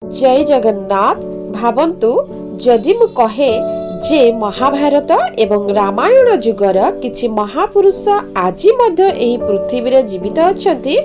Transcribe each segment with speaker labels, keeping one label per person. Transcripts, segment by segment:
Speaker 1: जय जगन्नाथ। भावंतु जदि मु कहे जे महाभारत एवं रामायण जुगर किछि महापुरुष आज मध्य एही पृथ्वी रे जीवित अछंती,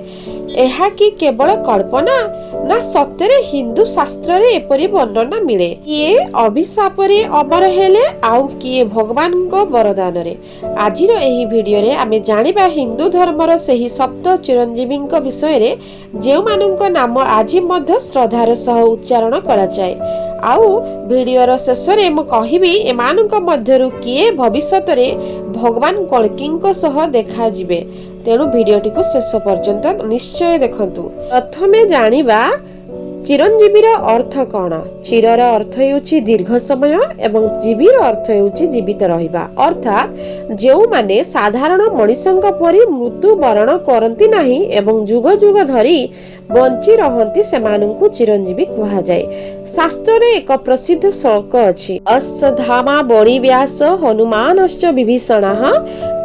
Speaker 1: एहा कि केवल कल्पना ना सत्यरे हिंदू शास्त्र रे एपरि वर्णना मिले। किए अभिशाप रे अमर हेले आउ किए भगवान को वरदान रे। आजिर एही वीडियो रे आमे जानिबा हिंदू धर्मर सेही सप्त चिरंजीवींक विषय रे जे मानक नाम आज मध्य श्रद्धार सह उच्चारण करा जाय। आउ वीडियोर शेष रे मु कहिबी एमानक मध्यरु किए भविष्यत रे भगवान कल्कींक सह देखा जिवे। तेणु वीडियोटी को शेष पर्यंत निश्चय देखंतु। प्रथमे जानिबा चिरंजीवीर अर्थ कौन। चिरर अर्थ हेउछि दीर्घ समय एवं जीवीर अर्थ हेउछि जीवित रहिबा। अर्थात जेउ माने साधारण मनिषंक परि मृत्यु वरण करंती नाही एवं जुग जुग धरी बंची रहंती सेमानंकु चिरंजीवी कहा जाय। शास्त्र रे एक प्रसिद्ध श्लोक अछि, अश्वत्थामा बणि व्यास हनुमानश्च विभीषणः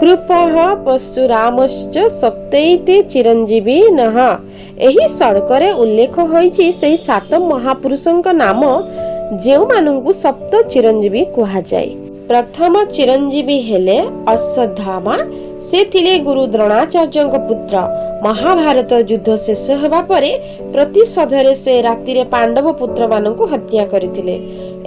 Speaker 1: कृपः परशुरामश्च सत्यैते चिरंजीवी नः। एही श्लोकरे उल्लेख होईछि सेही सात महापुरुषंक नाम जेउ मानंकु सप्त चिरंजीवी कहा जाय। प्रथम चिरंजीवी हेले अश्वत्थामा। से थिले गुरु द्रोणाचार्यंक पुत्र। महाभारत युद्ध शेष हेबा परे प्रतिशोधरे से रातिरे पांडव पुत्र मानंकु हत्या करिथिले।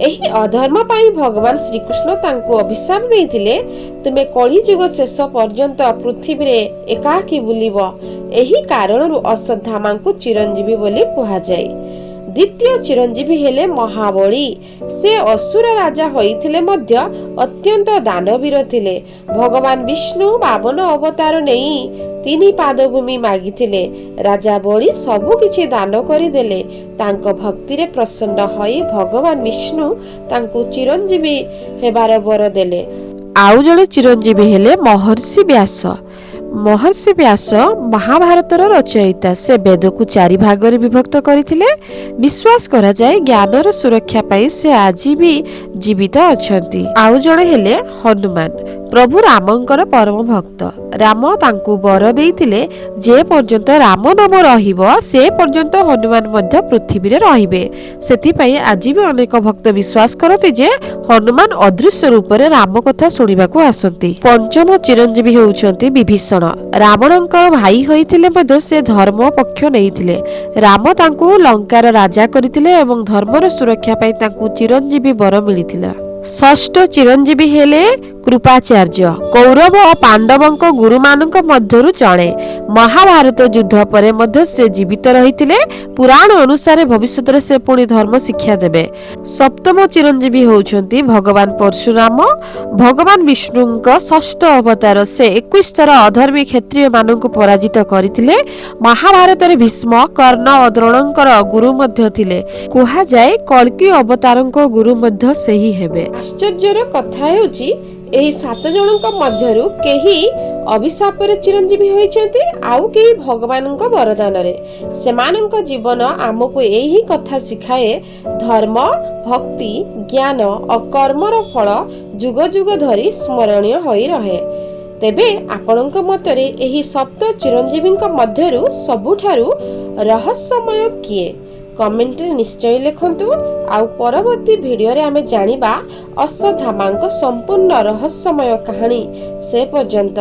Speaker 1: एही अधर्म पाई भगवान श्रीकृष्ण तांकु अभिशाप देइथिले, तुमे कली युग शेष पर्यंत पृथ्वी रे एकाकी बुलिबो। एही कारणरु अश्वत्थामांकु चिरंजीवी बोली कहा जाय। द्वितीय चिरंजीवी हेले महाबली। से असुर राजा होइथिले मध्य अत्यंत दानवीर थिले। भगवान विष्णु 52 अवतार नेई 3 पादभूमि मागिथिले। राजा बली सबु किछि दान करिदेले। तांको भक्ति रे प्रसन्न होई भगवान विष्णु तांको चिरंजीवी हेबार वर देले। आउ जणे चिरंजीवी हेले महर्षि व्यास। महर्षि व्यास महाभारतर रचयिता। से वेद को 4 भाग रे विभक्त करथिले। विश्वास करा जाय ज्ञानर सुरक्षा पाई से आज भी जीवित अछंती। आउ जणे हेले हनुमान। प्रभु रामंकर परम भक्त। राम तांकु वर देइथिले जे पर्यंत राम नाम रहिबो से पर्यंत हनुमान मध्य पृथ्वी रे रहिबे। सेति पई आज भी अनेक भक्त विश्वास करते जे हनुमान अदृश्य रूप रे राम कथा सुनिबा को आसंती। पंचम चिरंजीवी होउछंती विभीषण। रावणंकर भाई होइथिले मध्य से धर्म पक्ष नेइथिले। राम तांकु लंकार राजा करिथिले एवं धर्मर सुरक्षा पई तांकु चिरंजीवी वर मिलिथिला। षष्ठ चिरंजीवी हेले कृपाचार्य। कौरव और पांडवंक गुरु मानक मध्यरु जणे। महाभारत युद्ध परे मध्य से जीवित रहिथिले। पुराण अनुसार भविष्यत रे से पुणी धर्म शिक्षा देबे। सप्तम चिरंजीवी होउछंती भगवान परशुराम। भगवान विष्णुंक षष्ठ अवतार। से 21 थर अधर्मी क्षत्रिय मानक पराजित करथिले। महाभारत रे भीष्म कर्ण और द्रोणंकर गुरु मध्य थिले। कुहा जाय कल्की अवतारंक गुरु मध्य सेही हेबे। आश्चर्यर कथा हेउची एही 7 जनक मध्यरु केही अभिशाप रे चिरंजीवी होइछंती, आउ केही भगवानक वरदान रे। सेमानक जीवन आमको एही कथा सिखाए धर्म, भक्ति, ज्ञान और कर्मर फल जुग जुग धरी स्मरणीय होई रहे। तेबे आपणक मतरे एही सप्त चिरंजीवींक मध्यरु सबुठारु रहस्यमय किए? कमेंट रे निश्चय लिखंतु। आउ परवर्ती वीडियो रे आमे जानिबा अश्वत्थामांक संपूर्ण रहस्यमय कहानी। से पर्यंत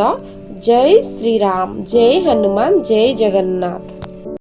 Speaker 1: जय श्री राम, जय हनुमान, जय जगन्नाथ।